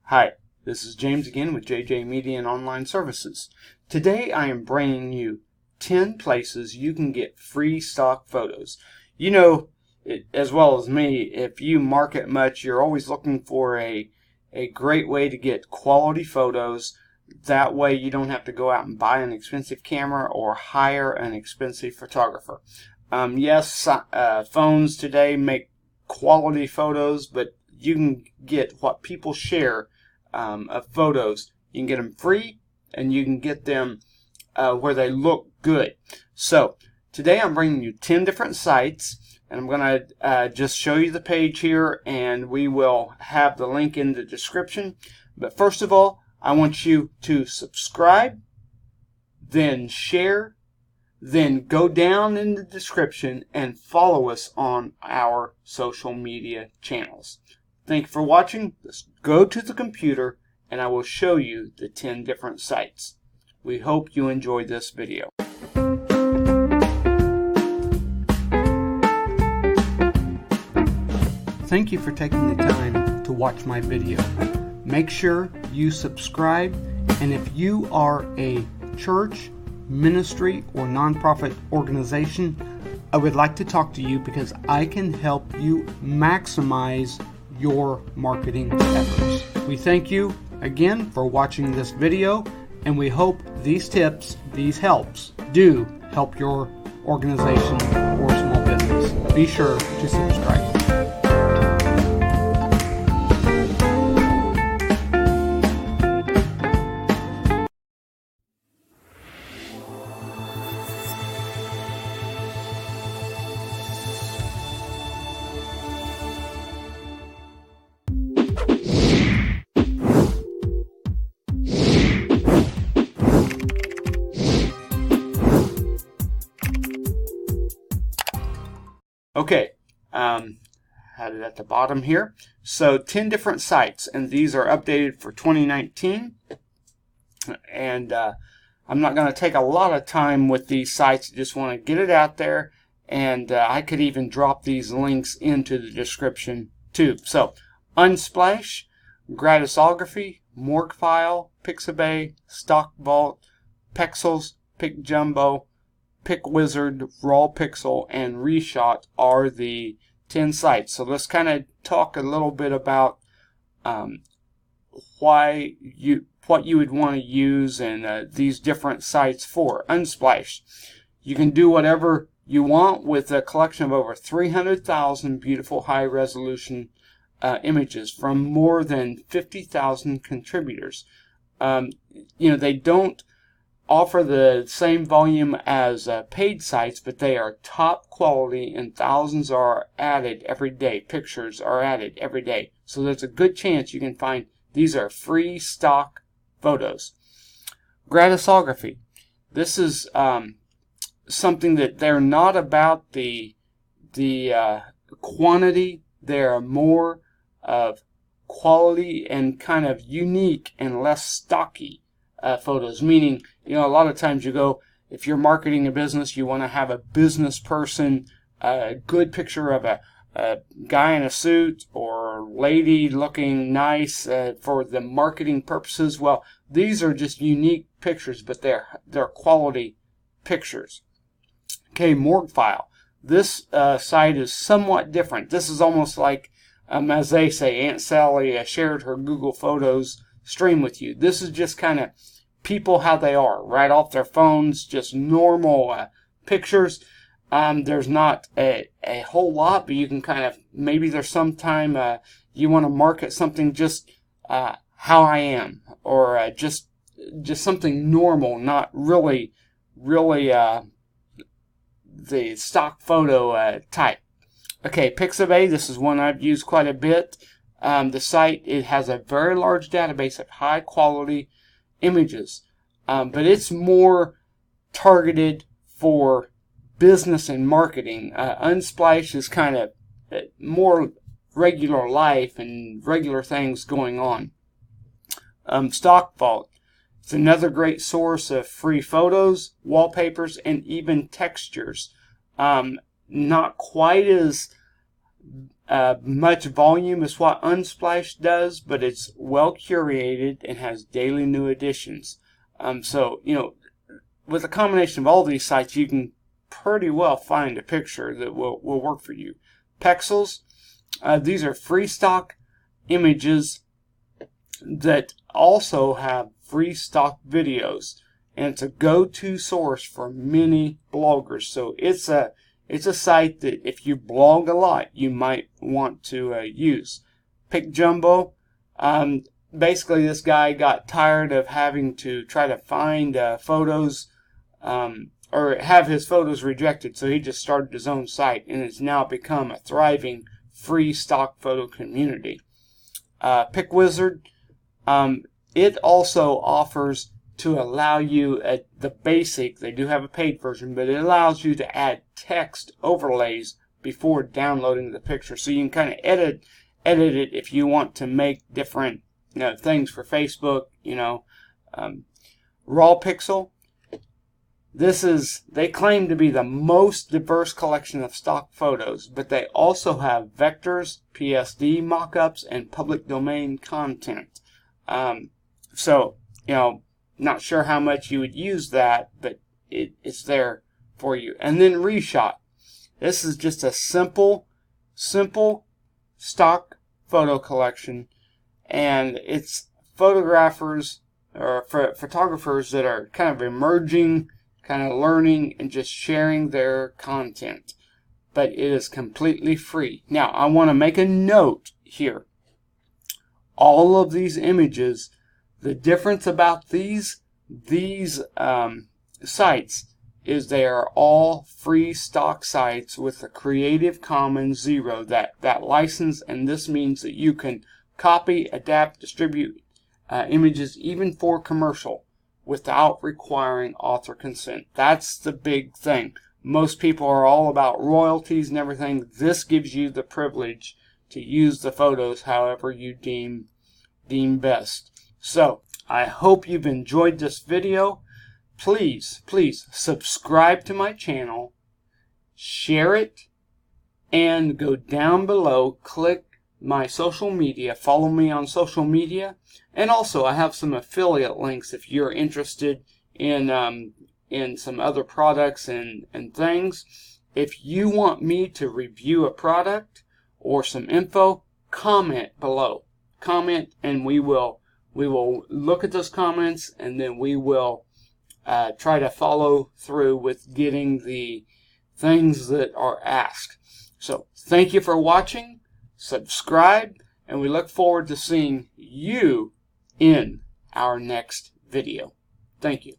Hi, this is James again with JJ Media and Online Services. Today I am bringing you 10 places you can get free stock photos. You know, as well as me, if you market much, you're always looking for a great way to get quality photos. That way you don't have to go out and buy an expensive camera or hire an expensive photographer. Yes, phones today make quality photos, but you can get what people share of photos. You can get them free, and you can get them where they look good. So today I'm bringing you 10 different sites, and I'm going to just show you the page here, and we will have the link in the description. But first of all, I want you to subscribe, then share, then go down in the description and follow us on our social media channels. Thank you for watching. Let's go to the computer and I will show you the 10 different sites. We hope you enjoyed this video. Thank you for taking the time to watch my video. Make sure you subscribe, and if you are a church, ministry, or nonprofit organization, I would like to talk to you because I can help you maximize your marketing efforts. We thank you again for watching this video, and we hope these tips, these helps, do help your organization or small business. Be sure to subscribe. Okay, had it at the bottom here. So 10 different sites, and these are updated for 2019. And I'm not going to take a lot of time with these sites. I just want to get it out there, and I could even drop these links into the description too. So Unsplash, Gratisography, Morguefile, Pixabay, Stock Vault, Pexels, PicJumbo, PicWizard, Raw Pixel, and Reshot are the 10 sites. So let's kind of talk a little bit about what you would want to use and these different sites for. Unsplash, you can do whatever you want with a collection of over 300,000 beautiful high-resolution images from more than 50,000 contributors. They don't offer the same volume as paid sites, but they are top quality, and thousands are added every day. Pictures are added every day. So there's a good chance you can find these are free stock photos. Gratisography. This is something that they're not about the quantity. They're more of quality and kind of unique and less stocky photos, meaning, a lot of times you go, if you're marketing a business, you want to have a business person, a good picture of a guy in a suit or lady looking nice for the marketing purposes. Well, these are just unique pictures, but they're quality pictures. Okay, Morguefile. This site is somewhat different. This is almost like, as they say, Aunt Sally shared her Google Photos stream with you. This is just kind of people how they are, right off their phones, just normal pictures. There's not a whole lot, but you can kind of, maybe there's some time you want to market something just how I am, or just something normal, not really the stock photo type. Okay, Pixabay, this is one I've used quite a bit. The site, it has a very large database of high quality images, but it's more targeted for business and marketing. Unsplash is kind of more regular life and regular things going on. Stock Vault, it's another great source of free photos, wallpapers, and even textures. Not quite as much volume as what Unsplash does, but it's well curated and has daily new additions. So, with a combination of all these sites, you can pretty well find a picture that will work for you. Pexels, these are free stock images that also have free stock videos, and it's a go-to source for many bloggers. So it's a site that if you blog a lot, you might want to use. PicJumbo, basically this guy got tired of having to try to find photos or have his photos rejected, so he just started his own site, and it's now become a thriving free stock photo community. PicWizard, it also offers to allow you at the basic, they do have a paid version, but it allows you to add text overlays before downloading the picture, so you can kind of edit it if you want to make different things for Facebook. Raw Pixel, they claim to be the most diverse collection of stock photos, but they also have vectors, PSD mockups, and public domain content. So, not sure how much you would use that, but it's there for you. And then Reshot. This is just a simple stock photo collection, and it's photographers or photographers that are kind of emerging, kind of learning, and just sharing their content. But it is completely free. Now, I want to make a note here. All of these images, the difference about these sites is they are all free stock sites with a Creative Commons 0, that license, and this means that you can copy, adapt, distribute images even for commercial without requiring author consent. That's the big thing. Most people are all about royalties and everything. This gives you the privilege to use the photos however you deem best. So, I hope you've enjoyed this video. Please subscribe to my channel, share it, and go down below, click my social media, follow me on social media, and also I have some affiliate links if you're interested in some other products and things. If you want me to review a product or some info, comment below. Comment, and we will look at those comments, and then we will try to follow through with getting the things that are asked. So thank you for watching, subscribe, and we look forward to seeing you in our next video. Thank you.